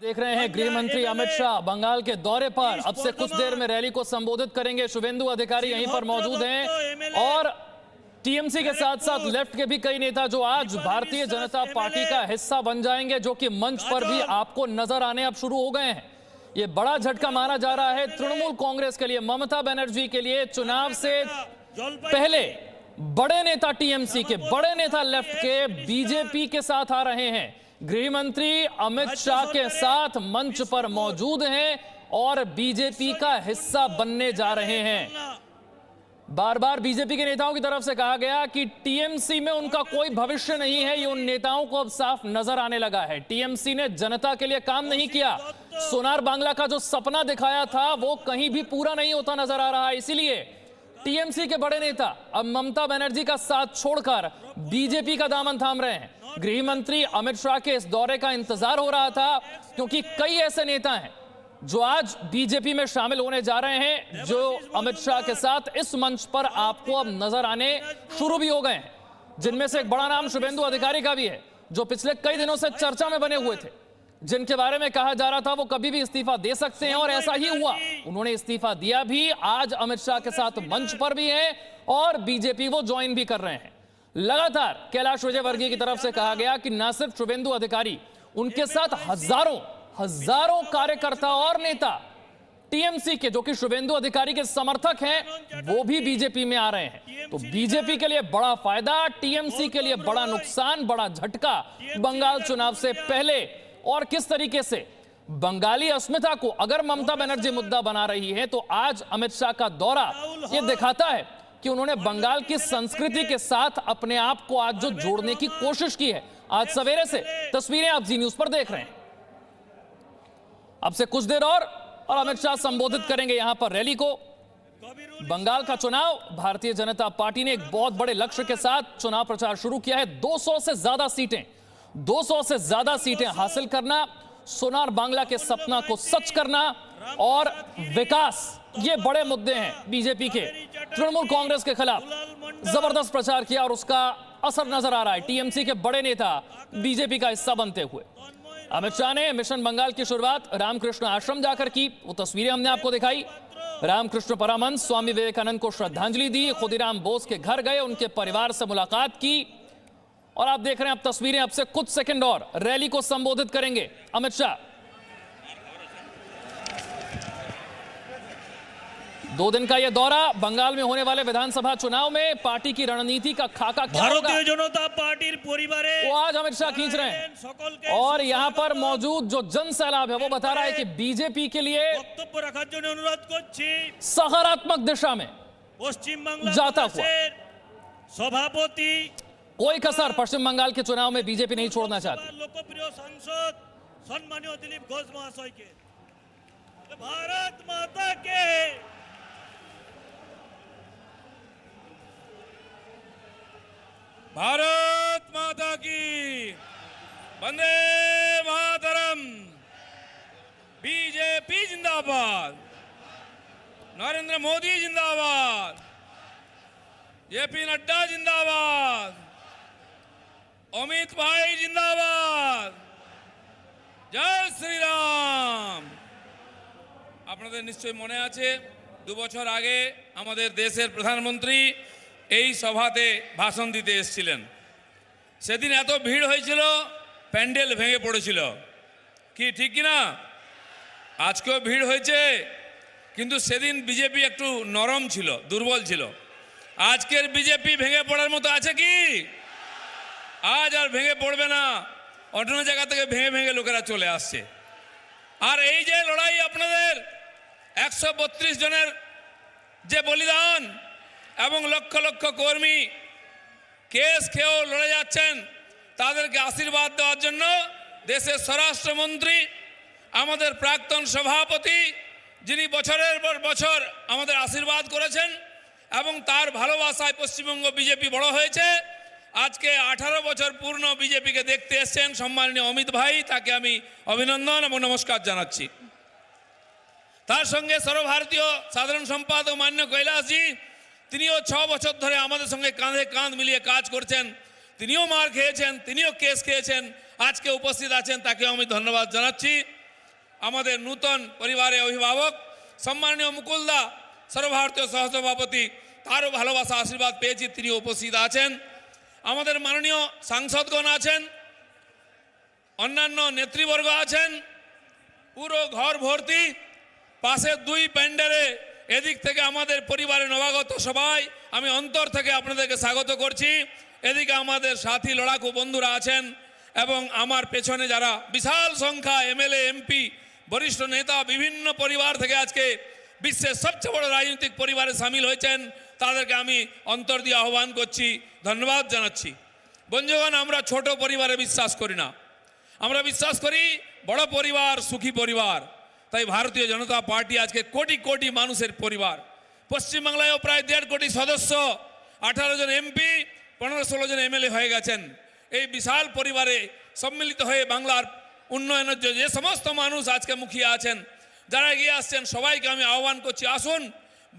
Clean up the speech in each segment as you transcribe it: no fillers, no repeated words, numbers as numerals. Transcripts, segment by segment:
देख रहे हैं गृह मंत्री अमित शाह बंगाल के दौरे पर अब से कुछ देर में रैली को संबोधित करेंगे। शुभेंदु अधिकारी यहीं पर मौजूद हैं और टीएमसी के साथ साथ लेफ्ट के भी कई नेता जो आज भारतीय जनता पार्टी का हिस्सा बन जाएंगे, जो कि मंच पर भी आपको नजर आने अब शुरू हो गए हैं। ये बड़ा झटका माना जा रहा है तृणमूल कांग्रेस के लिए, ममता बनर्जी के लिए। चुनाव से पहले बड़े नेता टीएमसी के, बड़े नेता लेफ्ट के बीजेपी के साथ आ रहे हैं। गृह मंत्री अमित शाह के साथ मंच पर मौजूद हैं और बीजेपी का हिस्सा बनने जा रहे हैं। बार बार बीजेपी के नेताओं की तरफ से कहा गया कि टीएमसी में उनका कोई भविष्य नहीं है। ये उन नेताओं को अब साफ नजर आने लगा है। टीएमसी ने जनता के लिए काम नहीं किया। सोनार बांग्ला का जो सपना दिखाया था वो कहीं भी पूरा नहीं होता नजर आ रहा है। इसीलिए टीएमसी के बड़े नेता अब ममता बनर्जी का साथ छोड़कर बीजेपी का दामन थाम रहे हैं। गृह मंत्री अमित शाह के इस दौरे का इंतजार हो रहा था, क्योंकि कई ऐसे नेता हैं जो आज बीजेपी में शामिल होने जा रहे हैं, जो अमित शाह के साथ इस मंच पर आपको अब नजर आने शुरू भी हो गए हैं। जिनमें से एक बड़ा नाम शुभेंदु अधिकारी का भी है, जो पिछले कई दिनों से चर्चा में बने हुए थे, जिनके बारे में कहा जा रहा था वो कभी भी इस्तीफा दे सकते हैं, और ऐसा ही हुआ। उन्होंने इस्तीफा दिया भी, आज अमित शाह के साथ मंच पर भी हैं और बीजेपी वो ज्वाइन भी कर रहे हैं। लगातार कैलाश विजयवर्गीय की तरफ से कहा गया कि न सिर्फ शुभेंदु अधिकारी, उनके साथ हजारों कार्यकर्ता और नेता टीएमसी के, जो कि शुभेंदु अधिकारी के समर्थक हैं, वो भी बीजेपी में आ रहे हैं। तो बीजेपी के लिए बड़ा फायदा, टीएमसी के लिए बड़ा नुकसान, बड़ा झटका बंगाल चुनाव से पहले। और किस तरीके से बंगाली अस्मिता को अगर ममता बनर्जी मुद्दा बना रही है, तो आज अमित शाह का दौरा यह दिखाता है कि उन्होंने बंगाल की संस्कृति के साथ अपने आप को आज जो जोड़ने की कोशिश की है। आज सवेरे से तस्वीरें आप जी न्यूज पर देख रहे हैं। अब से कुछ देर और अमित शाह संबोधित करेंगे यहां पर रैली को। बंगाल का चुनाव, भारतीय जनता पार्टी ने एक बहुत बड़े लक्ष्य के साथ चुनाव प्रचार शुरू किया है। 200 से ज्यादा सीटें हासिल करना, सोनार बांग्ला के सपना को सच करना और विकास, ये बड़े मुद्दे हैं बीजेपी के। तृणमूल कांग्रेस के खिलाफ जबरदस्त प्रचार किया और उसका असर नजर आ रहा है। टीएमसी के बड़े नेता बीजेपी का हिस्सा बनते हुए अमित शाह ने मिशन बंगाल की शुरुआत रामकृष्ण आश्रम जाकर की। वो तस्वीरें हमने आपको दिखाई। रामकृष्ण परमहंस स्वामी विवेकानंद को श्रद्धांजलि दी, खुदीराम बोस के घर गए, उनके परिवार से मुलाकात की। और आप देख रहे हैं अब तस्वीरें, अब से कुछ सेकंड और रैली को संबोधित करेंगे अमित शाह। 2 दिन का यह दौरा, बंगाल में होने वाले विधानसभा चुनाव में पार्टी की रणनीति का खाका क्या होगा, भारतीय जनता पार्टी परिवारे वो आज अमित शाह खींच रहे हैं। और यहां पर मौजूद जो जन सैलाब है वो बता रहा है कि बीजेपी के लिए सकारात्मक दिशा में पश्चिम बंगाल जाता हुआ सभापति, कोई कसर पश्चिम बंगाल के चुनाव में बीजेपी नहीं छोड़ना चाहती। लोकप्रिय सांसद सम्मानीय दिलीप घोष महाशय के भारत माता के भारत माता की वंदे मातरम। बीजेपी जिंदाबाद, नरेंद्र मोदी जिंदाबाद, जेपी नड्डा जिंदाबाद, अमित भाई जिंदाबाद, जय श्री राम। আপনাদের নিশ্চয়ই মনে আছে 2 বছর আগে আমাদের দেশের প্রধানমন্ত্রী এই সভাতে ভাষণ দিতে এসেছিলেন। সেদিন এত ভিড় হয়েছিল, প্যান্ডেল ভেঙে পড়েছিল, কি ঠিক কি না? আজকেও ভিড় হয়েছে, কিন্তু সেদিন বিজেপি একটু নরম ছিল, দুর্বল ছিল। আজকের বিজেপি ভেঙে পড়ার মতো আছে কি? আজ আর ভেঙে পড়বে না। অন্য জায়গা থেকে ভেঙে ভেঙে লোকেরা চলে আসছে। আর এই যে লড়াই, আপনাদের 132 জনের যে বলিদান এবং লক্ষ লক্ষ কর্মী কেস খেয়েও লড়ে যাচ্ছেন, তাদেরকে আশীর্বাদ দেওয়ার জন্য দেশের স্বরাষ্ট্রমন্ত্রী, আমাদের প্রাক্তন সভাপতি, যিনি বছরের পর বছর আমাদের আশীর্বাদ করেছেন এবং তার ভালোবাসায় পশ্চিমবঙ্গ বিজেপি বড় হয়েছে। আজকে 18 বছর পূর্ণ বিজেপিকে দেখতে এসেছেন সম্মানীয় অমিত ভাই, তাকে আমি অভিনন্দন এবং নমস্কার জানাচ্ছি। তার সঙ্গে সর্বভারতীয় সাধারণ সম্পাদক মান্য কৈলাসজি, তিনিও 6 বছর ধরে আমাদের সঙ্গে কাঁধে কাঁধ মিলিয়ে কাজ করছেন। তিনিও মার খেয়েছেন, তিনিও কেস খেয়েছেন, আজকে উপস্থিত আছেন, তাকে আমি ধন্যবাদ জানাচ্ছি। আমাদের নূতন পরিবারের অভিভাবক সম্মানীয় মুকুলদা সর্বভারতীয় সহসভাপতি, তারও ভালোবাসা আশীর্বাদ পেয়েছি, তিনি উপস্থিত আছেন। আমাদের মাননীয় সাংসদগণ আছেন, অন্যান্য নেতৃবর্গ আছেন, পুরো ঘর ভর্তি। পাশের দুই প্যান্ডেলে এদিক থেকে আমাদের পরিবারের নবাগত সবাই, আমি অন্তর থেকে আপনাদেরকে স্বাগত করছি। এদিকে আমাদের সাথী লড়াকু বন্ধুরা আছেন এবং আমার পেছনে যারা বিশাল সংখ্যা এমএলএ এমপি বরিষ্ঠ নেতা বিভিন্ন পরিবার থেকে আজকে বিশ্বের সবচেয়ে বড় রাজনৈতিক পরিবারে সামিল হয়েছেন, তাদেরকে আমি অন্তর দিয়ে আহ্বান করছি, ধন্যবাদ জানাচ্ছি। বন্ধুগণ, আমরা ছোট পরিবারে বিশ্বাস করি না, আমরা বিশ্বাস করি বড় পরিবার সুখী পরিবার। তাই ভারতীয় জনতা পার্টি আজকে কোটি কোটি মানুষের পরিবার। পশ্চিমবাংলায়ও প্রায় 1.5 কোটি সদস্য, 18 জন এমপি, 15-16 জন এমএলএ হয়ে গেছেন। এই বিশাল পরিবারে সম্মিলিত হয়ে বাংলার উন্নয়নের জন্য যে সমস্ত মানুষ আজকে মুখিয়ে আছেন, যারা এগিয়ে আসছেন, সবাইকে আমি আহ্বান করছি, আসুন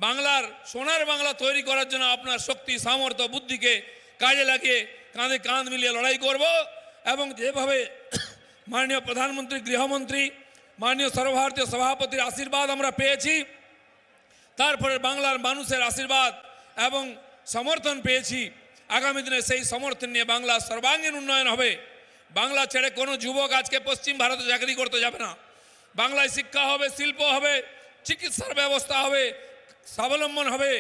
বাংলার সোনার বাংলা তৈরি করার জন্য আপনার শক্তি সামর্থ্য বুদ্ধিকে কাজে লাগিয়ে কাঁধে কাঁধ মিলিয়ে লড়াই করব। এবং যেভাবে মাননীয় প্রধানমন্ত্রী, গৃহমন্ত্রী, মাননীয় সর্বভারতীয় সভাপতির আশীর্বাদ আমরা পেয়েছি, তারপরে বাংলার মানুষের আশীর্বাদ এবং সমর্থন পেয়েছি, আগামী দিনে সেই সমর্থন নিয়ে বাংলার সর্বাঙ্গীন উন্নয়ন হবে। বাংলা ছেড়ে কোনো যুবক আজকে পশ্চিম ভারতে চাকরি করতে যাবে না। বাংলায় শিক্ষা হবে, শিল্প হবে, চিকিৎসার ব্যবস্থা হবে, স্বাবলম্বন হবে।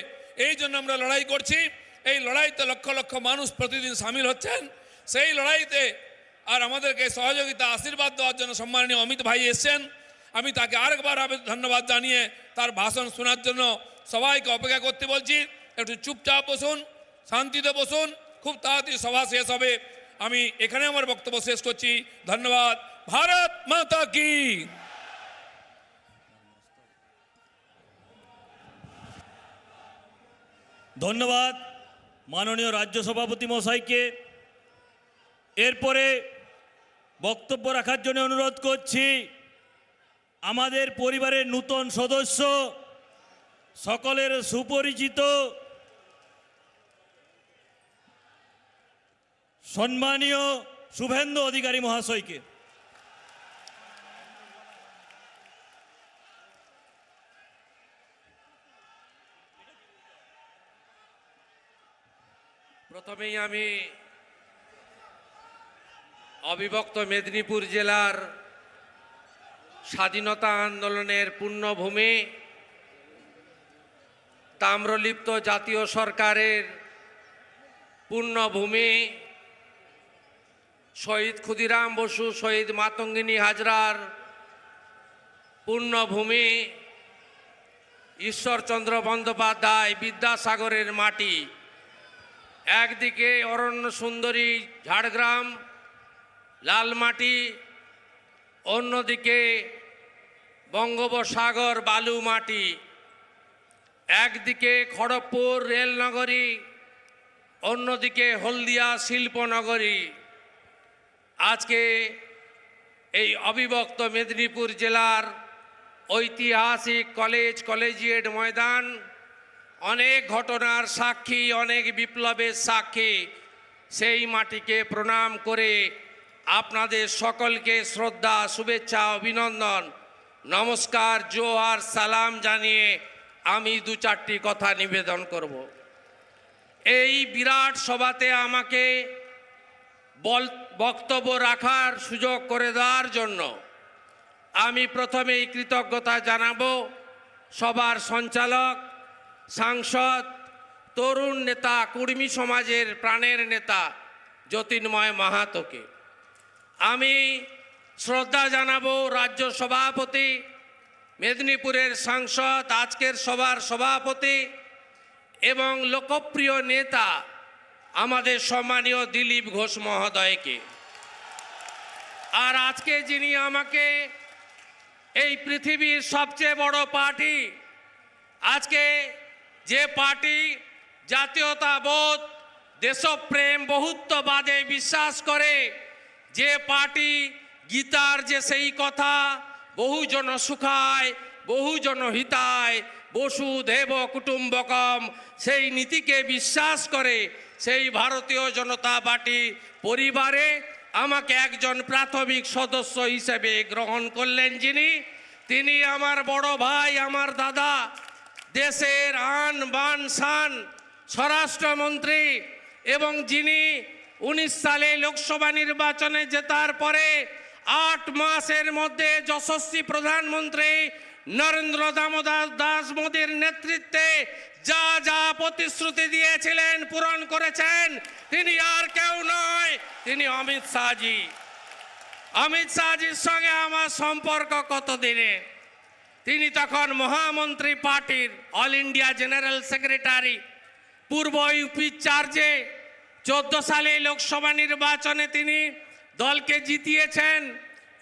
এই জন্য আমরা লড়াই করছি। এই লড়াইতে লক্ষ লক্ষ মানুষ প্রতিদিন সামিল হচ্ছেন। সেই লড়াইতে আর আমাদেরকে সহযোগিতা আশীর্বাদ দেওয়ার জন্য সম্মানীয় অমিত ভাই এসছেন। আমি তাকে আরেকবার ধন্যবাদ জানিয়ে তার ভাষণ শোনার জন্য সবাইকে অপেক্ষা করতে বলছি। একটু চুপচাপ বসুন, শান্তিতে বসুন, খুব তাড়াতাড়ি সভা শেষ হবে। আমি এখানে আমার বক্তব্য শেষ করছি। ধন্যবাদ। ভারত মাতা কি। ধন্যবাদ মাননীয় রাজ্য সভাপতি মহাশয়কে। এরপরে বক্তব্য রাখার জন্য অনুরোধ করছি আমাদের পরিবারের নূতন সদস্য, সকলের সুপরিচিত সম্মানীয় শুভেন্দু অধিকারী মহাশয়কে। প্রথমেই আমি অবিভক্ত মেদিনীপুর জেলার স্বাধীনতা আন্দোলনের পুণ্যভূমি, তাম্রলিপ্ত জাতীয় সরকারের পুণ্যভূমি, শহীদ ক্ষুদিরাম বসু, শহীদ মাতঙ্গিনী হাজরার পুণ্যভূমি, ঈশ্বরচন্দ্র বন্দ্যোপাধ্যায়, বিদ্যাসাগরের মাটি, একদিকে অরণ্য সুন্দরী ঝাড়গ্রাম লালমাটি, অন্যদিকে বঙ্গোপসাগর বালু মাটি, একদিকে খড়গপুর রেলনগরী, অন্যদিকে হলদিয়া শিল্পনগরী। আজকে এই অবিভক্ত মেদিনীপুর জেলার ঐতিহাসিক কলেজিয়েট ময়দান অনেক ঘটনার সাক্ষী, অনেক বিপ্লবের সাক্ষী। সেই মাটিকে প্রণাম করে আপনাদের সকলকে শ্রদ্ধা, শুভেচ্ছা, অভিনন্দন, নমস্কার, জোহার, সালাম জানিয়ে আমি 2-4টি কথা নিবেদন করব। এই বিরাট সভাতে আমাকে বক্তব্য রাখার সুযোগ করে দেওয়ার জন্য আমি প্রথমেই কৃতজ্ঞতা জানাবো সবার সঞ্চালক, সাংসদ, তরুণ নেতা, কুর্মী সমাজের প্রাণের নেতা জ্যোতির্ময় মাহাতোকে। আমি শ্রদ্ধা জানাবো রাজ্য সভাপতি, মেদিনীপুরের সাংসদ, আজকের সভার সভাপতি এবং লোকপ্রিয় নেতা আমাদের সম্মানীয় দিলীপ ঘোষ মহোদয়কে। আর আজকে যিনি আমাকে এই পৃথিবীর সবচেয়ে বড় পার্টি, আজকে যে পার্টি জাতীয়তাবোধ, দেশপ্রেম, বহুত্ববাদে বিশ্বাস করে, যে পার্টি গীতার যে সেই কথা বহুজন সুখায় বহুজন হিতায় বসুধৈব কুটুম্বকম, সেই নীতিকে বিশ্বাস করে, সেই ভারতীয় জনতা পার্টি পরিবারে আমাকে একজন প্রাথমিক সদস্য হিসেবে গ্রহণ করলেন, তিনি আমার বড় ভাই, আমার দাদা, দেশের আন বান শান স্বরাষ্ট্রমন্ত্রী, এবং যিনি 19 সালে লোকসভা নির্বাচনে জেতার পরে 8 মাসের মধ্যে যশস্বী প্রধানমন্ত্রী নরেন্দ্র দামোদর দাস মোদীর নেতৃত্বে যা যা প্রতিশ্রুতি দিয়েছিলেন পূরণ করেছেন, তিনি আর কেউ নয়, তিনি অমিত শাহজি। অমিত শাহজির সঙ্গে আমার সম্পর্ক কতদিনে। তিনি তখন মহামন্ত্রী পার্টির, অল ইন্ডিয়া জেনারেল সেক্রেটারি, পূর্ব ইউপি চার্জে। 14 সালে লোকসভা নির্বাচনে তিনি দলকে জিতিয়েছেন,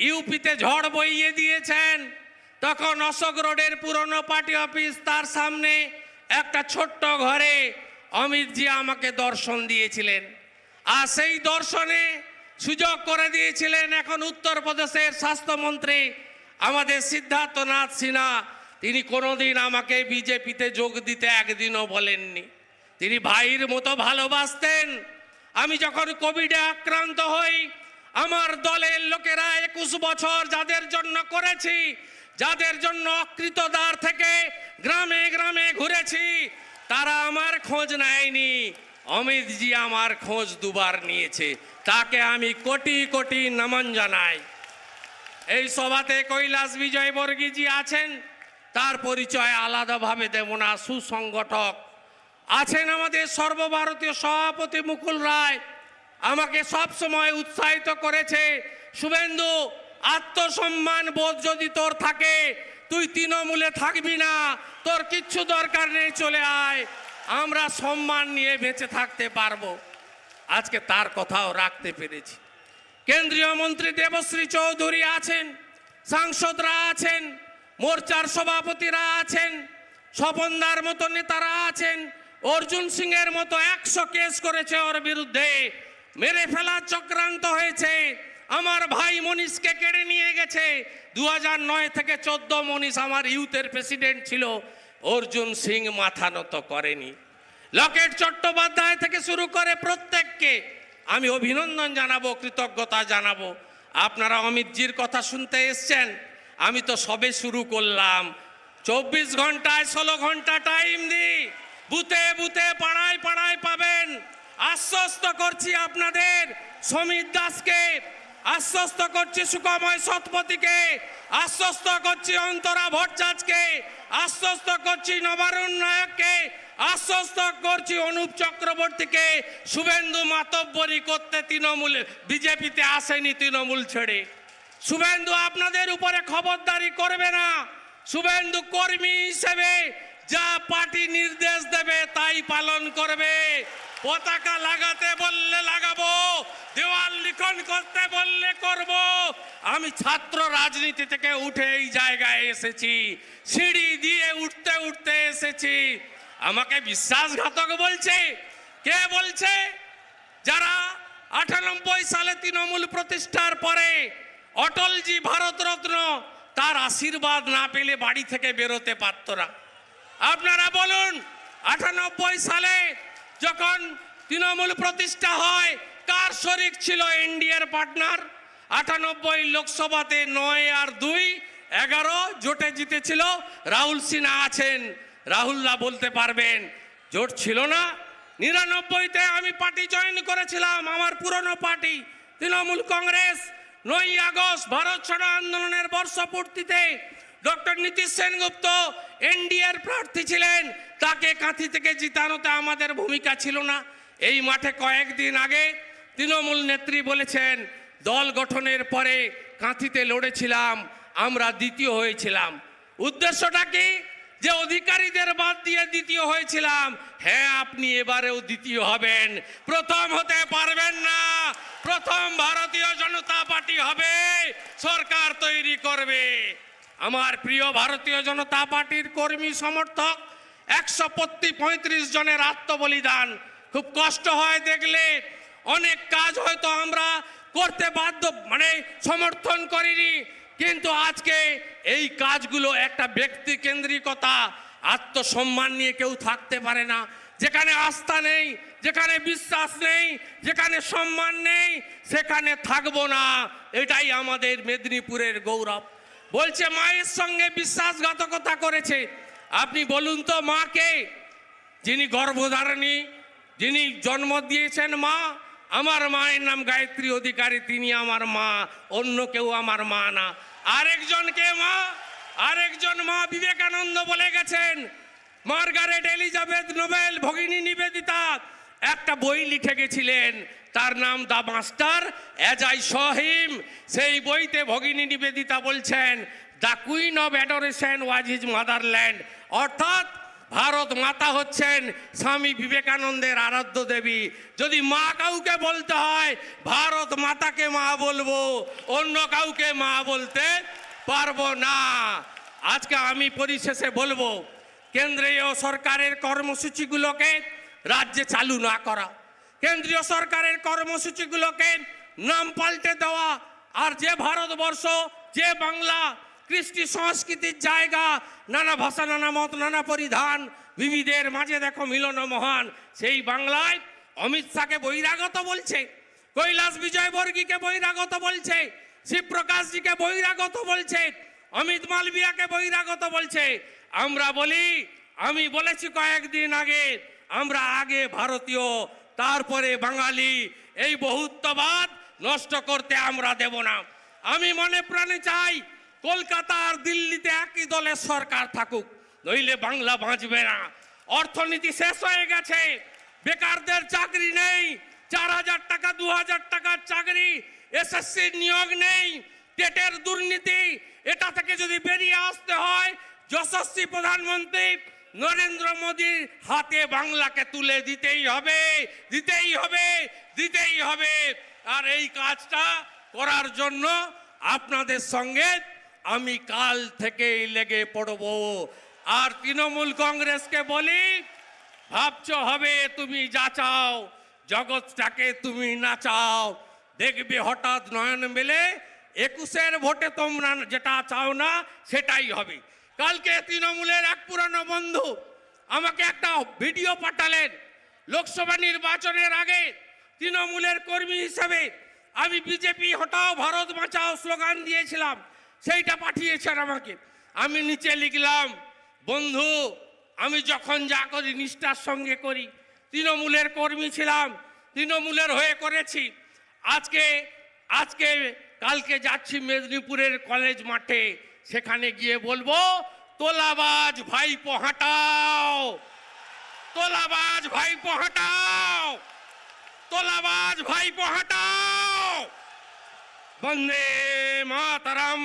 ইউপিতে ঝড় বইয়ে দিয়েছেন। তখন অশোক রোডের পুরনো পার্টি অফিস, তার সামনে একটা ছোট্ট ঘরে অমিতজি আমাকে দর্শন দিয়েছিলেন। আর সেই দর্শনে সুযোগ করে দিয়েছিলেন এখন উত্তরপ্রদেশের স্বাস্থ্যমন্ত্রী আমাদের সিদ্ধার্থনাথ সিনহা। তিনি কোনোদিন আমাকে বিজেপিতে যোগ দিতে একদিনও বলেননি। তিনি ভাইয়ের মতো ভালোবাসতেন। আমি যখন কোভিডে আক্রান্ত হই, আমার দলের লোকেরা 21 বছর যাদের জন্য করেছি, যাদের জন্য অকৃতদার থেকে গ্রামে গ্রামে ঘুরেছি, তারা আমার খোঁজ নেয়নি। অমিতজি আমার খোঁজ দুবার নিয়েছে, তাকে আমি কোটি কোটি নমন জানাই। এই সভাতে কৈলাস বিজয় বর্গীজি আছেন, তার পরিচয় আলাদাভাবে দেব না। সুসংগঠক আছেন আমাদের সর্বভারতীয় সভাপতি মুকুল রায়, আমাকে সব সময় উৎসাহিত করেছে, শুভেন্দু আত্মসম্মান বোধ যদি তোর থাকে, তুই তৃণমূলে থাকবি না, তোর কিচ্ছু দরকার নেই, চলে আয়, আমরা সম্মান নিয়ে বেঁচে থাকতে পারবো। আজকে তার কথাও রাখতে পেরেছি। কেন্দ্রীয় মন্ত্রী দেবশ্রী চৌধুরী আছেন, সাংসদরা আছেন, মোর্চার সভাপতিরা আছেন, স্বপনদার মতো নেতারা আছেন। অর্জুন সিং এর মতো 100 কেস করেছে ওর বিরুদ্ধে, মেরে ফেলার চক্রান্ত হয়েছে। আমার ভাই মনীষকে কেড়ে নিয়ে গেছে। 2009 থেকে 14 মনীষ আমার ইউথের প্রেসিডেন্ট ছিল, অর্জুন সিং মাথা নত করেনি। লকেট চট্টোপাধ্যায় থেকে শুরু করে প্রত্যেককে আমি অভিনন্দন জানাবো, কৃতজ্ঞতা জানাবো। আপনারা অমিতজির কথা শুনতে এসছেন, আমি তো সবে শুরু করলাম। 24 ঘন্টায় 16 ঘন্টা টাইম দিই, বুথে বুথে পাড়ায় পাড়ায় পাবেন। আশ্বস্ত করছি আপনাদের সমীর দাসকে, আশ্বস্ত করছি সুকময় শতপথীকে, আশ্বস্ত করছি অন্তরা ভট্টাচার্যকে, আশ্বস্ত করছি নবারুণ নায়ককে, আশ্বস্ত করছি অনুপ চক্রবর্তীকে। শুভেন্দু মাতব্বরি করতে তৃণমূলে বিজেপিতে আসেনি, তৃণমূল ছেড়ে। শুভেন্দু আপনাদের উপরে খবরদারি করবে না। শুভেন্দু কর্মী হিসেবে যা পার্টি নির্দেশ দেবে তাই পালন করবে। পতাকা লাগাতে বললে লাগাবো, দেওয়াল লিখন করতে বললে করব। আমি ছাত্র রাজনীতি থেকে উঠে এই জায়গায় এসেছি, সিঁড়ি দিয়ে উঠতে উঠতে এসেছি। আমাকে বিশ্বাসঘাতক বলছে কে? বলছে যারা 98 সালে তৃণমূল প্রতিষ্ঠার পরে অটলজি ভারতরত্ন, তার আশীর্বাদ না পেলে বাড়ি থেকে বেরোতে পারত না। আপনারা বলুন, 98 সালে যখন তৃণমূল প্রতিষ্ঠা হয়, কার শরিক ছিল এনডিএর পার্টনার? 98 লোকসভাতে 9 আর 2 11 জোটে জিতেছিল। রাহুল সিনহা আছেন, রাহুলদা বলতে পারবেন জোট ছিল না। 99-তে আমি পার্টি জয়েন করেছিলাম, আমার পুরনো পার্টি তৃণমূল কংগ্রেস। 9 আগস্ট ভারত ছাড়ো আন্দোলনের বর্ষপূর্তিতে ডক্টর নীতিশ সেনগুপ্ত এনডিএর প্রার্থী ছিলেন, তাকে কাঁথি থেকে জিতানোতে আমাদের ভূমিকা ছিল না। এই মাঠে কয়েকদিন আগে তৃণমূল নেত্রী বলেছেন, দল গঠনের পরে কাঁথিতে লড়েছিলাম, আমরা দ্বিতীয় হয়েছিলাম। উদ্দেশ্যটা কি? যে অধিকারীদের বাদ দিয়ে দ্বিতীয় হয়েছিলাম। হ্যাঁ, আপনি এবারেও দ্বিতীয় হবেন, প্রথম হতে পারবেন না। প্রথম ভারতীয় জনতা পার্টি হবে, সরকার তৈরি করবে। আমার প্রিয় ভারতীয় জনতা পার্টির কর্মী সমর্থক 135 জনের আত্মবলিদান খুব কষ্ট হয় দেখলে। অনেক কাজ হয়তো আমরা করতে বাধ্য, সমর্থন করিনি, কিন্তু আজকে এই কাজগুলো একটা ব্যক্তি কেন্দ্রিকতা, আত্মসম্মান নিয়ে কেউ থাকতে পারে না। যেখানে আস্থা নেই, যেখানে বিশ্বাস নেই, যেখানে সম্মান নেই, সেখানে থাকবো না। এটাই আমাদের মেদিনীপুরের গৌরব। বলছে মায়ের সঙ্গে বিশ্বাসঘাতকতা করেছে। আপনি বলুন তো মাকে, যিনি গর্ভধারিণী, যিনি জন্ম দিয়েছেন মা, আমার মায়ের নাম গায়ত্রী অধিকারী, তিনি আমার মা, অন্য কেউ আমার মা না। আরেকজনকে মা, আরেকজন মা বিবেকানন্দ বলে গেছেন। মার্গারেট এলিজাবেথ নোবেল ভগিনী নিবেদিতা একটা বই লিখে গেছিলেন, তার নাম the master as I saw him. সেই বইতে ভগিনী নিবেদিতা বলছেন, the queen of adoration was his motherland. অর্থাৎ ভারত মাতা হচ্ছেন স্বামী বিবেকানন্দের আরাধ্য দেবী। যদি মা কাউকে বলতে হয়, ভারত মাতাকে মা বলবো, অন্য কাউকে মা বলতে পারবো না। আজকে আমি পরিশেষে বলবো, কেন্দ্রীয় সরকারের কর্মসূচিগুলোকে রাজ্যে চালু না করা, কেন্দ্রীয় সরকারের কর্মসূচিগুলোকে নাম পাল্টে দেওয়া, আর যে ভারতবর্ষ, যে বাংলা কৃষ্টি সংস্কৃতির জায়গা, নানা ভাষা, নানা মত, নানা পরিধান, বিবিধের মাঝে দেখো মিলন মহান, সেই বাংলায় অমিত শাহকে বহিরাগত বলছে, কৈলাস বিজয়বর্গীকে বহিরাগত বলছে, শিবপ্রকাশজিকে বহিরাগত বলছে, অমিত মালবিয়াকে বহিরাগত বলছে। আমরা বলি, আমি বলেছি কয়েকদিন আগে, আমরা আগে ভারতীয়, তারপরে বাঙালি। এই বহুত্ববাদ নষ্ট করতে আমরা দেব না। আমি মনে প্রাণে চাই কলকাতা আর দিল্লিতে একই দলের সরকার থাকুক, নইলে বাংলা বাঁচবে না। অর্থনীতি শেষ হয়ে গেছে, বেকারদের চাকরি নেই, 4000 টাকা 2000 টাকার চাকরি, এসএসসির নিয়োগ নেই, টেটের দুর্নীতি। এটা থেকে যদি বেরিয়ে আসতে হয়, যশস্বী প্রধানমন্ত্রী নরেন্দ্র মোদীর হাতে বাংলাকে তুলে দিতেই হবে, দিতেই হবে, দিতেই হবে। আর এই কাজটা করার জন্য আপনাদের সঙ্গে আমি কাল থেকেই লেগে পড়ব। আর তৃণমূল কংগ্রেসকে বলি, ভাবছো হবে তুমি যা চাও, জগৎটাকে তুমি নাচাও, দেখবে হঠাৎ নয়ন মেলে 21-এর ভোটে তোমরা যেটা চাও না সেটাই হবে। কালকে তৃণমূলের এক পুরানো বন্ধু আমাকে একটা ভিডিও পাঠালেন। লোকসভা নির্বাচনের আগে তৃণমূলের কর্মী হিসেবে আমি বিজেপি হটাও ভারত বাঁচাও স্লোগান দিয়েছিলাম, সেইটা পাঠিয়েছেন আমাকে। আমি নিচে লিখলাম, বন্ধু আমি যখন যা করি নিষ্ঠার সঙ্গে করি, তৃণমূলের কর্মী ছিলাম, তৃণমূলের হয়ে করেছি। আজকে কালকে যাচ্ছি মেদিনীপুরের কলেজ মাঠে, সেখানে গিয়ে বলবো, তোলাবাজ ভাইপো হাঁটাও, তোলাবাজ ভাইপো হাঁটাও, তোলাবাজ ভাইপো হাঁটাও। বন্দে মাতরম,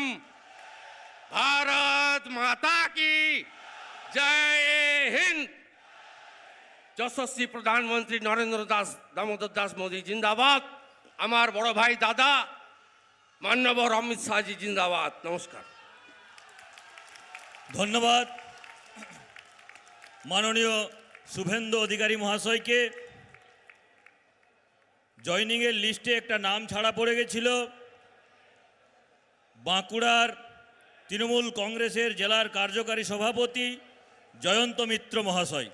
ভারত মাতা কি জয় হিন্দ। যশস্বী প্রধানমন্ত্রী নরেন্দ্র দামোদর দাস মোদী জিন্দাবাদ। আমার বড় ভাই দাদা মান্যবর অমিত শাহজি জিন্দাবাদ। নমস্কার। ধন্যবাদ মাননীয় শুভেন্দু অধিকারী মহাশয়কে। জয়নিংয়ের লিস্টে একটা নাম ছাড়া পড়ে গেছিল, বাঁকুড়ার তৃণমূল কংগ্রেসের জেলার কার্যকারী সভাপতি জয়ন্ত মিত্র মহাশয়,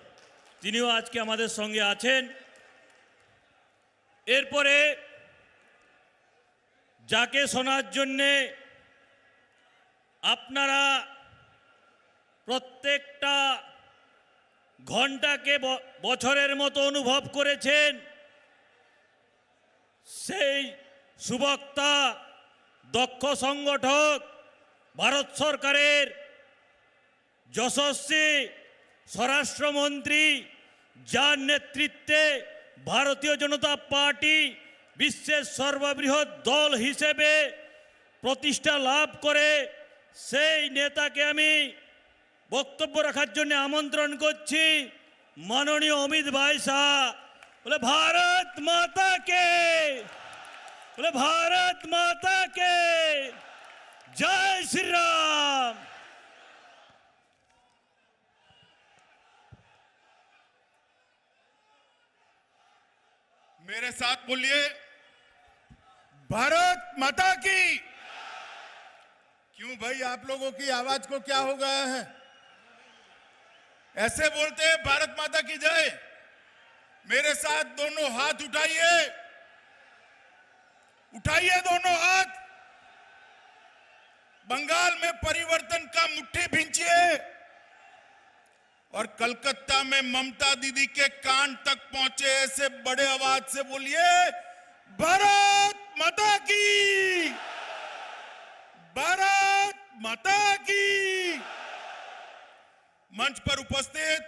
তিনিও আজকে আমাদের সঙ্গে আছেন। এরপরে যাকে শোনার জন্যে আপনারা প্রত্যেকটা ঘন্টাকে বছরের মতো অনুভব করেছেন, সেই সুবক্তা, দক্ষ সংগঠক, ভারত সরকারের যশস্বী স্বরাষ্ট্রমন্ত্রী, যার নেতৃত্বে ভারতীয় জনতা পার্টি বিশ্বের সর্ববৃহৎ দল হিসেবে প্রতিষ্ঠা লাভ করে, সেই নেতাকে আমি বক্তব্য রাখার জন্য আমন্ত্রণ করছি। মাননীয় অমিত ভাই শাহ। বলে ভারত মাতা কে, বলে ভারত মাতা কে জয় শ্রী রাম। मेरे साथ बोलिए, भारत माता की। क्यों भाई, आप लोगों की आवाज को क्या हो गया है? ऐसे बोलते हैं भारत माता की जय। मेरे साथ दोनों हाथ उठाइए, उठाइए दोनों हाथ। बंगाल में परिवर्तन का मुट्ठी भींचिए और कलकत्ता में ममता दीदी के कान तक पहुंचे ऐसे बड़े आवाज से बोलिए, भारत माता की, भारत माता की। मंच पर उपस्थित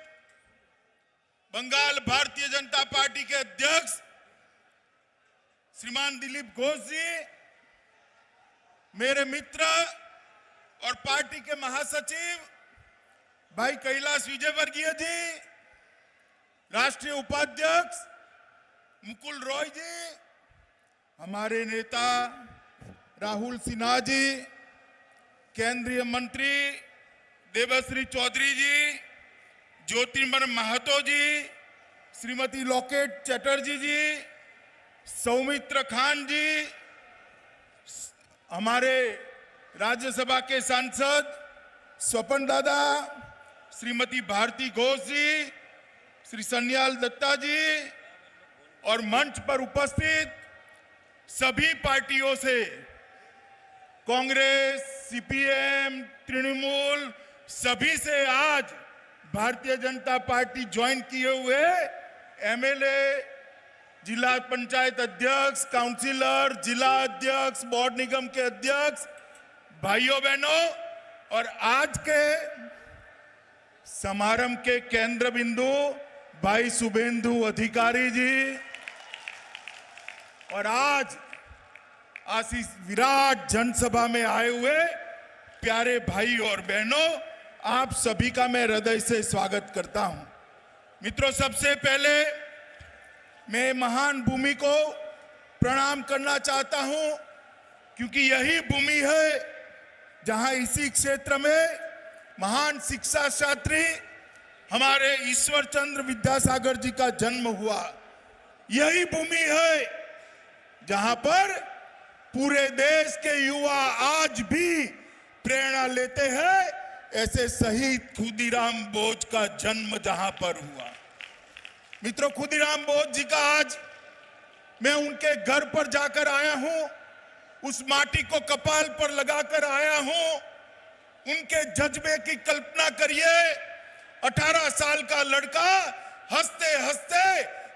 बंगाल भारतीय जनता पार्टी के अध्यक्ष श्रीमान दिलीप घोष जी, मेरे मित्र और पार्टी के महासचिव भाई कैलाश विजयवर्गीय जी, राष्ट्रीय उपाध्यक्ष मुकुल रॉय जी, हमारे नेता राहुल सिन्हा जी, केंद्रीय मंत्री देवश्री चौधरी जी, ज्योतिर्मय महतो जी, श्रीमती लॉकेट चटर्जी जी, सौमित्र खान जी, हमारे राज्यसभा के सांसद स्वपन दादा, श्रीमती भारती घोष जी, श्री सन्याल दत्ता जी और मंच पर उपस्थित सभी पार्टियों से, कांग्रेस, सीपीएम, तृणमूल, सभी से आज भारतीय जनता पार्टी ज्वाइन किए हुए एमएलए, जिला पंचायत अध्यक्ष, काउंसिलर, जिला अध्यक्ष, बोर्ड निगम के अध्यक्ष, भाइयों बहनों, और आज के समारंभ के केंद्र बिंदु भाई शुभेंदु अधिकारी जी, और आज इस विराट जनसभा में आए हुए प्यारे भाई और बहनों, आप सभी का मैं हृदय से स्वागत करता हूं। मित्रों, सबसे पहले मैं महान भूमि को प्रणाम करना चाहता हूं, क्योंकि यही भूमि है जहां इसी क्षेत्र में महान शिक्षा शास्त्री हमारे ईश्वर चंद्र विद्यासागर जी का जन्म हुआ। यही भूमि है जहां पर पूरे देश के युवा आज भी प्रेरणा लेते हैं। ऐसे शहीद खुदीराम बोस का जन्म जहां पर हुआ। मित्रों, खुदीराम बोस जी का आज मैं उनके घर पर जाकर आया हूं, उस माटी को कपाल पर लगाकर आया हूं। उनके जज्बे की कल्पना करिए, 18 साल का लड़का हंसते हंसते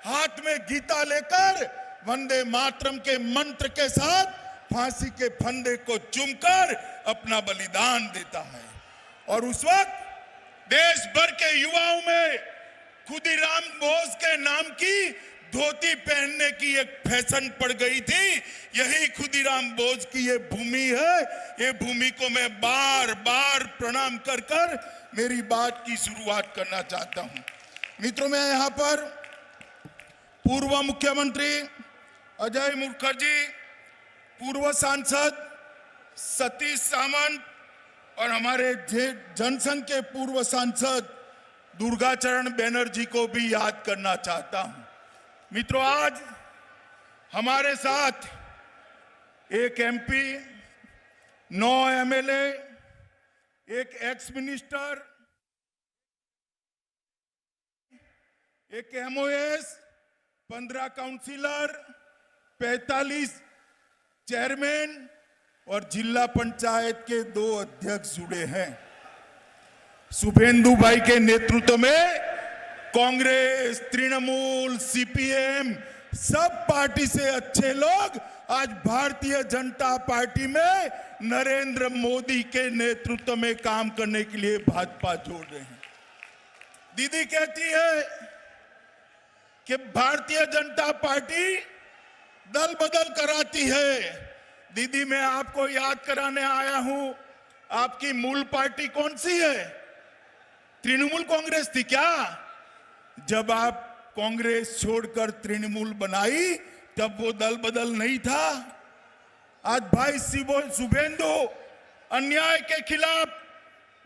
हाथ में गीता लेकर वंदे मातरम के मंत्र के साथ फांसी के फंदे को चूमकर अपना बलिदान देता है। और उस वक्त देश भर के युवाओं में खुदीराम बोस के नाम की धोती पहनने की एक फैशन पड़ गई थी। यही खुदीराम बोस की ये भूमि है। ये भूमि को मैं बार बार प्रणाम कर कर मेरी बात की शुरुआत करना चाहता हूं। मित्रों, मैं यहां पर पूर्व मुख्यमंत्री अजय मुखर्जी, पूर्व सांसद सतीश सामंत और हमारे जनसंघ के पूर्व सांसद दुर्गाचरण बैनर्जी को भी याद करना चाहता हूं। मित्रों, आज हमारे साथ एक एमपी, 9 एमएलए, एक एक्स मिनिस्टर, एक एमओएस, 15 काउंसिलर, 45 चेयरमैन और जिला पंचायत के 2 अध्यक्ष जुड़े हैं। शुभेंदु भाई के नेतृत्व में कांग्रेस, तृणमूल, सीपीएम, सब पार्टी से अच्छे लोग आज भारतीय जनता पार्टी में नरेंद्र मोदी के नेतृत्व में काम करने के लिए भाजपा जोड़ रहे हैं। दीदी कहती है कि भारतीय जनता पार्टी दल बदल कराती है। दीदी, मैं आपको याद कराने आया हूं, आपकी मूल पार्टी कौन सी है? तृणमूल कांग्रेस थी क्या? जब आप कांग्रेस छोड़कर तृणमूल बनाई तब वो दल बदल नहीं था। आज भाई शुभेंदु अन्याय के खिलाफ,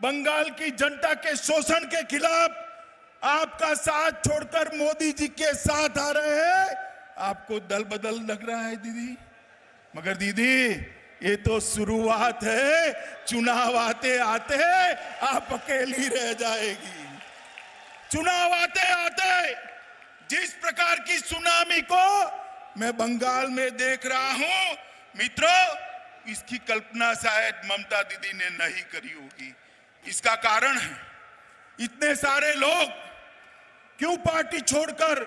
बंगाल की जनता के शोषण के खिलाफ आपका साथ छोड़कर मोदी जी के साथ आ रहे हैं। आपको दल बदल लग रहा है दीदी, मगर दीदी ये तो शुरुआत है। चुनाव आते आते आप अकेली रह जाएगी। चुनाव आते आते जिस प्रकार की सुनामी को मैं बंगाल में देख रहा हूं, मित्रों, इसकी कल्पना शायद ममता दीदी ने नहीं करी होगी। इसका कारण है इतने सारे लोग क्यों पार्टी छोड़कर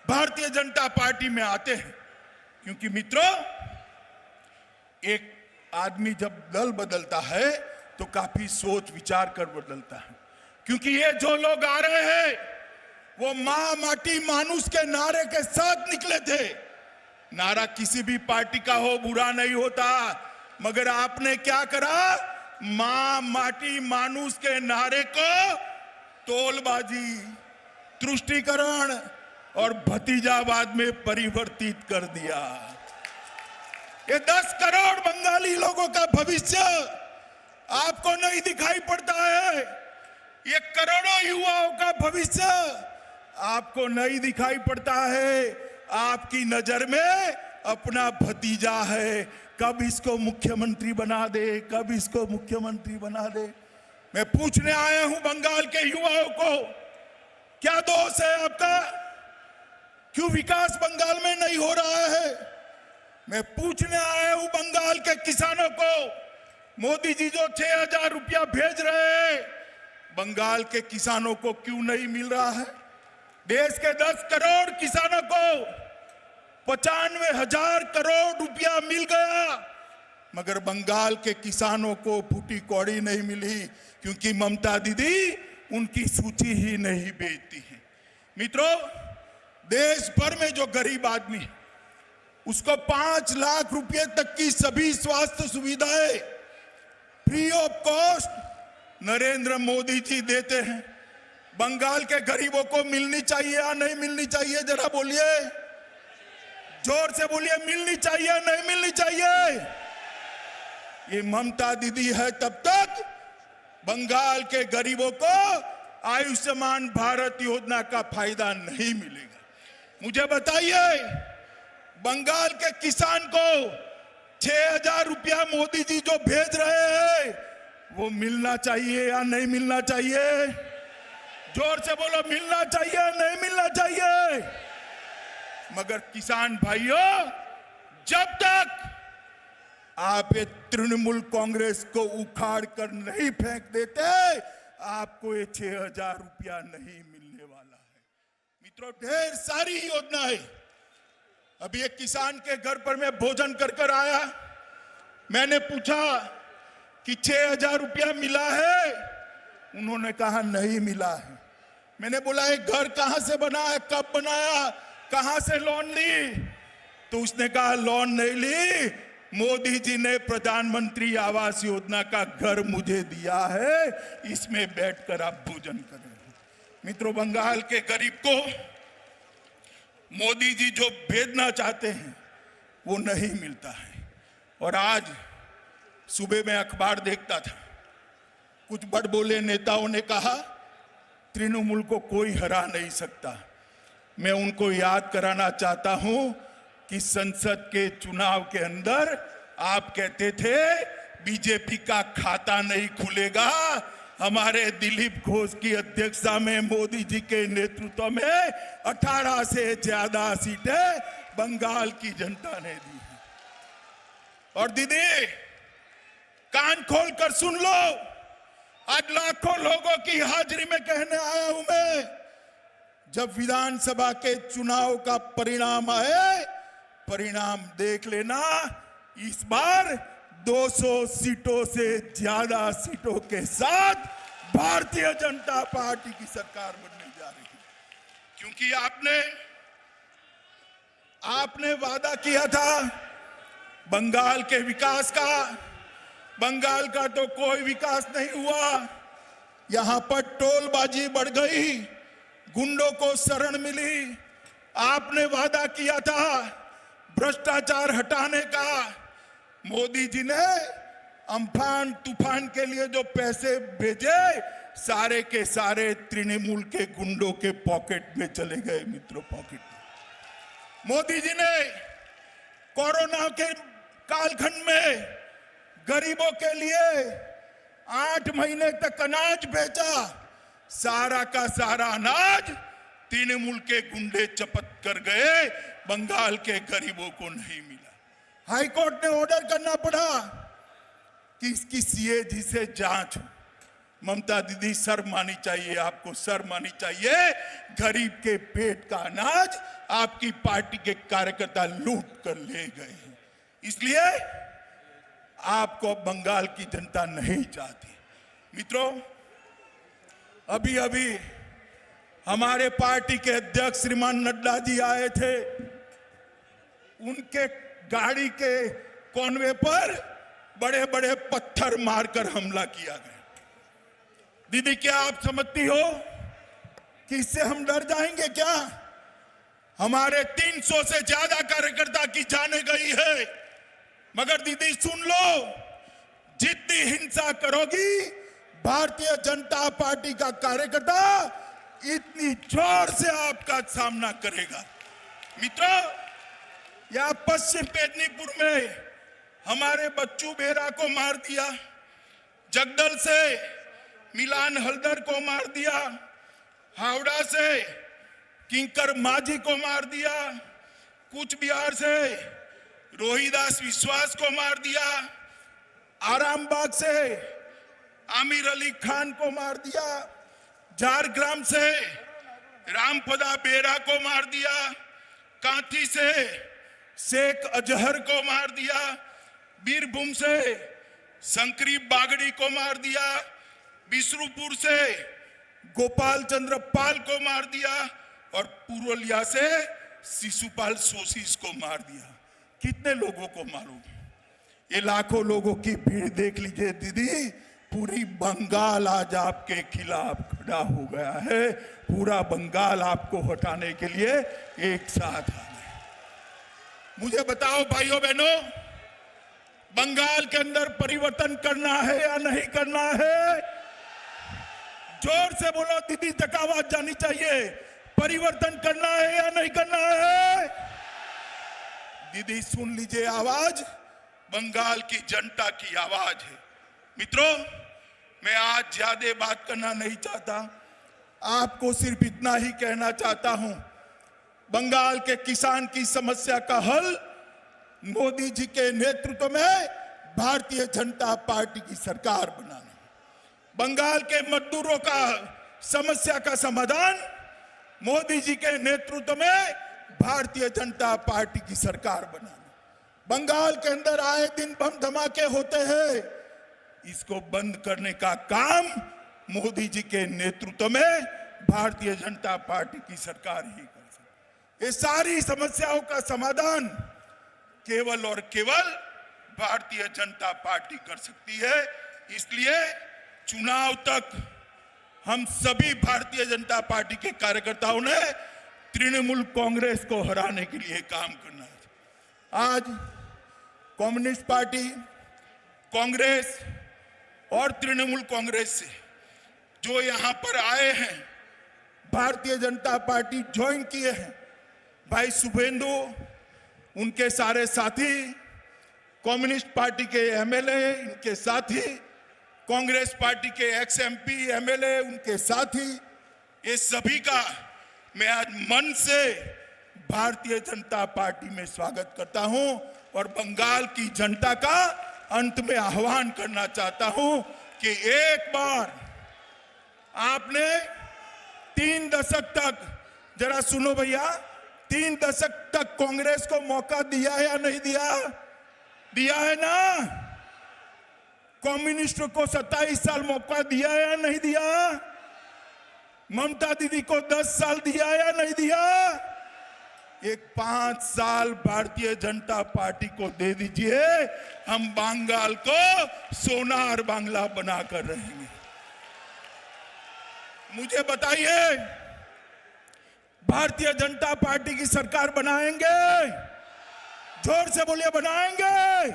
भारतीय जनता पार्टी में आते हैं? क्योंकि मित्रों, एक आदमी जब दल बदलता है तो काफी सोच विचार कर बदलता है। क्योंकि ये जो लोग आ रहे हैं वो मां माटी मानुष के नारे के साथ निकले थे। नारा किसी भी पार्टी का हो बुरा नहीं होता, मगर आपने क्या करा? मां माटी मानुष के नारे को तोलबाजी, तुष्टीकरण और भतीजावाद में परिवर्तित कर दिया। ये 10 करोड़ बंगाली लोगों का भविष्य आपको नहीं दिखाई पड़ता है। ये करोड़ों युवाओं का भविष्य आपको नहीं दिखाई पड़ता है। आपकी नजर में अपना भतीजा है, कब इसको मुख्यमंत्री बना दे, कब इसको मुख्यमंत्री बना दे। मैं पूछने आया हूं बंगाल के युवाओं को, क्या दोष है आपका? क्यों विकास बंगाल में नहीं हो रहा है? मैं पूछने आया हूं बंगाल के किसानों को, मोदी जी जो 6,000 रुपया भेज रहे हैं, बंगाल के किसानों को क्यों नहीं मिल रहा है? देश के 10 करोड़ किसानों को 95,000 करोड़ रुपया मिल गया, मगर बंगाल के किसानों को फूटी कौड़ी नहीं मिली, क्योंकि ममता दीदी उनकी सूची ही नहीं बेचती है। मित्रों, देश भर में जो गरीब आदमी है उसको 5 लाख रुपए तक की सभी स्वास्थ्य सुविधाएं free of cost Narendra Modi ji देते हैं। बंगाल के गरीबों को मिलनी चाहिए या नहीं मिलनी चाहिए? जरा बोलिए, जोर से बोलिए, मिलनी चाहिए नहीं मिलनी चाहिए? ये ममता दीदी है तब तक बंगाल के गरीबों को आयुष्मान भारत योजना का फायदा नहीं मिलेगा। मुझे बताइए, बंगाल के किसान को 6,000 रुपया मोदी जी जो भेज रहे हैं वो मिलना चाहिए या नहीं मिलना चाहिए? जोर से बोलो, मिलना चाहिए नहीं मिलना चाहिए? मगर किसान भाइयों, जब तक आप ये तृणमूल कांग्रेस को उखाड़ कर नहीं फेंक देते, आपको ये 6,000 रुपया नहीं मिलने वाला है। मित्रों, ढेर सारी योजनाएं। अभी एक किसान के घर पर मैं भोजन कर आया, मैंने पूछा कि 6,000 रुपया मिला है? उन्होंने कहा नहीं मिला है। मैंने बोला एक घर कहां से बना है, कब बनाया, कहां से लोन ली? तो उसने कहा लोन नहीं ली, मोदी जी ने प्रधानमंत्री आवास योजना का घर मुझे दिया है, इसमें बैठकर आप भोजन करें। मित्रों, बंगाल के गरीब को मोदी जी जो भेजना चाहते हैं वो नहीं मिलता है। और आज सुबह में अखबार देखता था, कुछ बड़बोले नेताओं ने कहा तृणमूल को कोई हरा नहीं सकता। मैं उनको याद कराना चाहता हूं कि संसद के चुनाव के अंदर आप कहते थे बीजेपी का खाता नहीं खुलेगा। हमारे दिलीप घोष की अध्यक्षता में मोदी जी के नेतृत्व में 18 से ज्यादा सीटें बंगाल की जनता ने दी है। और दीदी, कान खोल कर सुन लो, आज लाखों लोगों की हाजिरी में कहने आया हूं मैं, जब विधानसभा के चुनाव का परिणाम आए, परिणाम देख लेना, इस बार 200 सीटों से ज्यादा सीटों के साथ भारतीय जनता पार्टी की सरकार बनने जा रही है। क्योंकि आपने वादा किया था बंगाल के विकास का। बंगाल का तो कोई विकास नहीं हुआ। यहां पर टोलबाजी बढ़ गई, गुंडों को शरण मिली। आपने वादा किया था भ्रष्टाचार हटाने का। मोदी जी ने अम्फान तूफान के लिए जो पैसे भेजे, सारे के सारे तृणमूल के गुंडों के पॉकेट में चले गए। मित्रों, पॉकेट में। मोदी जी ने कोरोना के कालखंड में गरीबों के लिए 8 महीने तक अनाज बेचा। सारा का सारा अनाज तृणमूल के गुंडे चपत कर गए, बंगाल के गरीबों को नहीं मिला। हाईकोर्ट ने ऑर्डर करना पड़ा कि इसकी सीएजी से जांच हो। ममता दीदी शर्म आनी चाहिए, आपको शर्म आनी चाहिए। गरीब के पेट का अनाज आपकी पार्टी के कार्यकर्ता लूट कर ले गए हैं, इसलिए आपको बंगाल की जनता नहीं चाहती। मित्रों, अभी अभी हमारे पार्टी के अध्यक्ष श्रीमान नड्डा जी आए थे। उनके गाड़ी के कॉनवे पर बड़े बड़े पत्थर मारकर हमला किया गया। दीदी, क्या आप समझती हो कि इससे हम डर जाएंगे क्या? हमारे 300 से ज्यादा कार्यकर्ता की जाने गई है, मगर दीदी सुन लो, जितनी हिंसा करोगी भारतीय जनता पार्टी का कार्यकर्ता इतनी जोर से आपका सामना करेगा। मित्रों, यह पश्चिम मेदिनीपुर में हमारे बच्चू बेरा को मार दिया, जगदल से मिलान हल्दर को मार दिया, हावड़ा से किंकर माझी को मार दिया, कूच बिहार से रोहिदास विश्वास को मार दिया, आरामबाग से आमिर अली खान को मार दिया, झारग्राम से रामपदा बेरा को मार दिया, कांठी से शेख अजहर को मार दिया, बीरभूम से शंकरी बागड़ी को मार दिया, बिसरुपुर से गोपाल चंद्र पाल को मार दिया और पुरुलिया से शिशुपाल सोशीस को मार दिया। कितने लोगों को मालूम? ये लाखों लोगों की भीड़ देख लीजिए दीदी, पूरी बंगाल आज आपके खिलाफ खड़ा हो गया है। पूरा बंगाल आपको हटाने के लिए एक साथ आ गए। मुझे बताओ भाइयों बहनों, बंगाल के अंदर परिवर्तन करना है या नहीं करना है? जोर से बोलो दीदी, तक आवाज जानी चाहिए। परिवर्तन करना है या नहीं करना है? दीदी सुन लीजिए आवाज, बंगाल की जनता की आवाज है। मित्रों, मैं आज ज्यादा बात करना नहीं चाहता, आपको सिर्फ इतना ही कहना चाहता हूं, बंगाल के किसान की समस्या का हल मोदी जी के नेतृत्व में भारतीय जनता पार्टी की सरकार बनाना, बंगाल के मजदूरों का समस्या का समाधान मोदी जी के नेतृत्व में भारतीय जनता पार्टी की सरकार बनाना, बंगाल के अंदर आए दिन बम धमाके होते हैं, इसको बंद करने का काम मोदी जी के नेतृत्व में भारतीय जनता पार्टी की सरकार ही कर सकती। ये सारी समस्याओं का समाधान केवल और केवल भारतीय जनता पार्टी कर सकती है। इसलिए चुनाव तक हम सभी भारतीय जनता पार्टी के कार्यकर्ताओं ने तृणमूल कांग्रेस को हराने के लिए काम करना है। आज कम्युनिस्ट पार्टी, कांग्रेस और तृणमूल कांग्रेस से जो यहां पर आए हैं, भारतीय जनता पार्टी ज्वाइन किए हैं, भाई शुभेंदु, उनके सारे साथी, कम्युनिस्ट पार्टी के एमएलए, इनके साथी, कांग्रेस पार्टी के एक्स एमपी एमएलए, उनके साथी, ये सभी का मैं आज मन से भारतीय जनता पार्टी में स्वागत करता हूं और बंगाल की जनता का अंत में आह्वान करना चाहता हूं कि एक बार आपने 3 दशक तक, जरा सुनो भैया, 3 दशक तक कांग्रेस को मौका दिया या नहीं दिया? दिया है ना? कम्युनिस्ट को 27 साल मौका दिया या नहीं दिया? ममता दीदी को 10 साल दिया या नहीं दिया? एक 5 साल भारतीय जनता पार्टी को दे दीजिए, हम बंगाल को सोनार बांग्ला बनाकर रहेंगे। मुझे बताइए, भारतीय जनता पार्टी की सरकार बनाएंगे? जोर से बोलिए, बनाएंगे?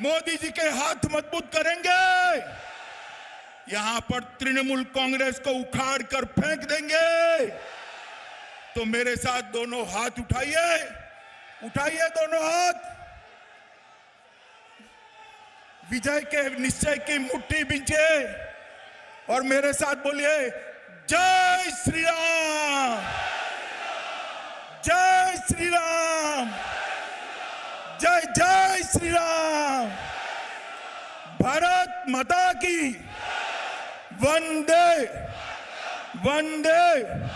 मोदी जी के हाथ मजबूत करेंगे? यहां पर तृणमूल कांग्रेस को उखाड़ कर फेंक देंगे? तो मेरे साथ दोनों हाथ उठाइए, उठाइए दोनों हाथ, विजय के निश्चय की मुट्ठी बींचे और मेरे साथ बोलिए, जय श्री राम, जय श्री राम, जय जय श्री राम। भारत माता की वंदे वंदे।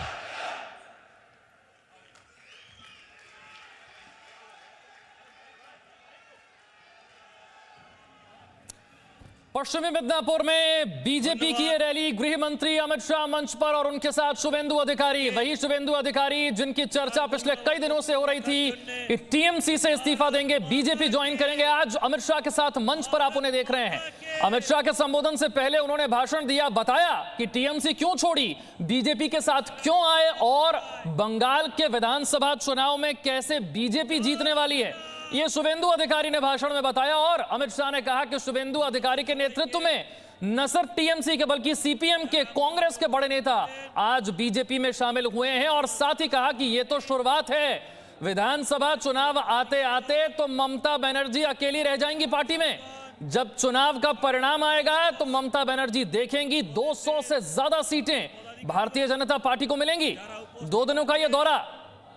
पश्चिमी मिदनापुर में बीजेपी की ये रैली, गृह मंत्री अमित शाह मंच पर और उनके साथ शुभेंदु अधिकारी, वही शुभेंदु अधिकारी जिनकी चर्चा पिछले कई दिनों से हो रही थी कि टीएमसी से इस्तीफा देंगे, बीजेपी ज्वाइन करेंगे। आज अमित शाह के साथ मंच पर आप उन्हें देख रहे हैं। अमित शाह के संबोधन से पहले उन्होंने भाषण दिया, बताया कि टीएमसी क्यों छोड़ी, बीजेपी के साथ क्यों आए और बंगाल के विधानसभा चुनाव में कैसे बीजेपी जीतने वाली है, ये शुभेंदु अधिकारी ने भाषण में बताया। और अमित शाह ने कहा कि शुभेंदु अधिकारी के नेतृत्व में न सिर्फ टीएमसी के बल्कि सीपीएम के, कांग्रेस के बड़े नेता आज बीजेपी में शामिल हुए हैं। और साथ ही कहा कि ये तो शुरुआत है, विधानसभा चुनाव आते आते तो ममता बनर्जी अकेली रह जाएंगी पार्टी में। जब चुनाव का परिणाम आएगा तो ममता बनर्जी देखेंगी 200 से ज्यादा सीटें भारतीय जनता पार्टी को मिलेंगी। 2 दिनों का यह दौरा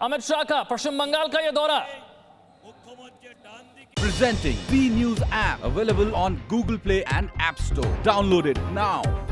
अमित शाह का, पश्चिम बंगाल का यह दौरा। Presenting B News app, available on Google Play and App Store. Download it now.